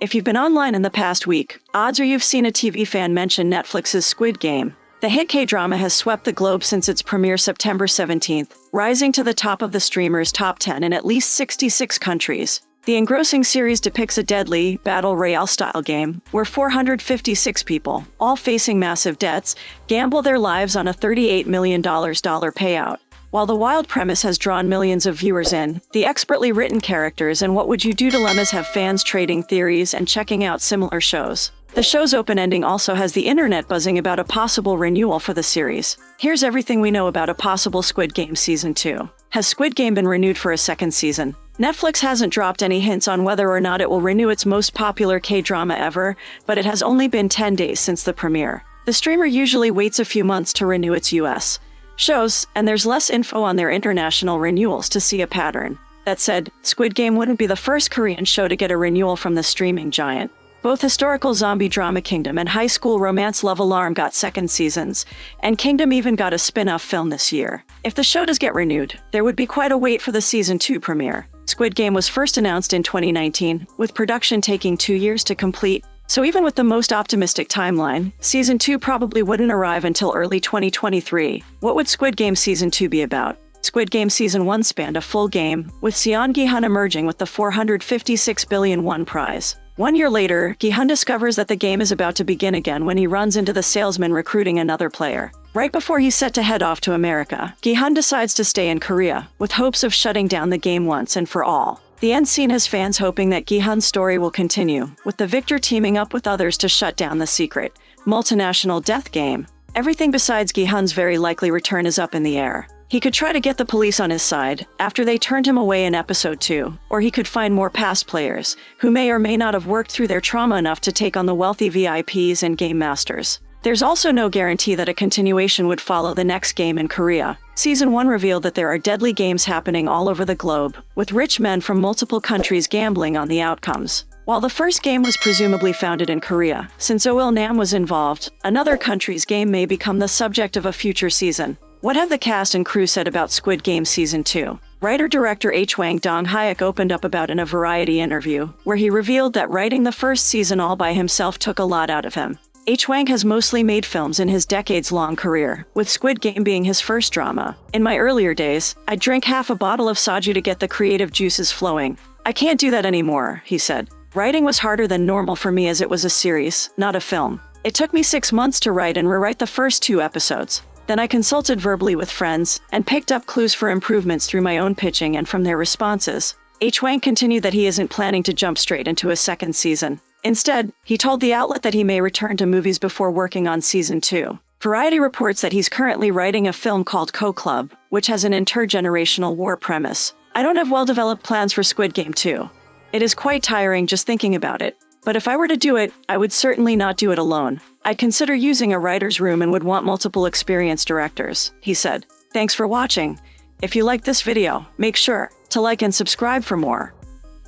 If you've been online in the past week, odds are you've seen a TV fan mention Netflix's Squid Game. The hit K-drama has swept the globe since its premiere September 17th, rising to the top of the streamer's top 10 in at least 66 countries. The engrossing series depicts a deadly, battle Royale-style game where 456 people, all facing massive debts, gamble their lives on a $38 million payout. While the wild premise has drawn millions of viewers in, the expertly written characters and what-would-you-do dilemmas have fans trading theories and checking out similar shows. The show's open ending also has the internet buzzing about a possible renewal for the series. Here's everything we know about a possible Squid Game Season 2. Has Squid Game been renewed for a second season? Netflix hasn't dropped any hints on whether or not it will renew its most popular K-drama ever, but it has only been 10 days since the premiere. The streamer usually waits a few months to renew its US shows, and there's less info on their international renewals to see a pattern. That said, Squid Game wouldn't be the first Korean show to get a renewal from the streaming giant. Both historical zombie drama Kingdom and high school romance Love Alarm got second seasons, and Kingdom even got a spin-off film this year. If the show does get renewed, there would be quite a wait for the Season 2 premiere. Squid Game was first announced in 2019, with production taking 2 years to complete, so even with the most optimistic timeline, Season 2 probably wouldn't arrive until early 2023. What would Squid Game Season 2 be about? Squid Game Season 1 spanned a full game, with Seon Gi-hun emerging with the 456 billion won prize. 1 year later, Gi-hun discovers that the game is about to begin again when he runs into the salesman recruiting another player. Right before he's set to head off to America, Gi-hun decides to stay in Korea, with hopes of shutting down the game once and for all. The end scene has fans hoping that Gi-hun's story will continue, with the victor teaming up with others to shut down the secret, multinational death game. Everything besides Gi-hun's very likely return is up in the air. He could try to get the police on his side after they turned him away in episode 2, or he could find more past players, who may or may not have worked through their trauma enough to take on the wealthy VIPs and game masters. There's also no guarantee that a continuation would follow the next game in Korea. Season 1 revealed that there are deadly games happening all over the globe, with rich men from multiple countries gambling on the outcomes. While the first game was presumably founded in Korea, since Oh Il-nam was involved, another country's game may become the subject of a future season. What have the cast and crew said about Squid Game Season 2? Writer-director H. Wang Dong-hyuk opened up about in a Variety interview, where he revealed that writing the first season all by himself took a lot out of him. H. Wang has mostly made films in his decades-long career, with Squid Game being his first drama. In my earlier days, I'd drink half a bottle of soju to get the creative juices flowing. I can't do that anymore, he said. Writing was harder than normal for me as it was a series, not a film. It took me 6 months to write and rewrite the first 2 episodes. Then I consulted verbally with friends and picked up clues for improvements through my own pitching and from their responses. H. Wang continued that he isn't planning to jump straight into a second season. Instead, he told the outlet that he may return to movies before working on Season 2. Variety reports that he's currently writing a film called Co-Club, which has an intergenerational war premise. I don't have well-developed plans for Squid Game 2. It is quite tiring just thinking about it. But if I were to do it, I would certainly not do it alone. I'd consider using a writer's room and would want multiple experienced directors, he said. Thanks for watching. If you liked this video, make sure to like and subscribe for more.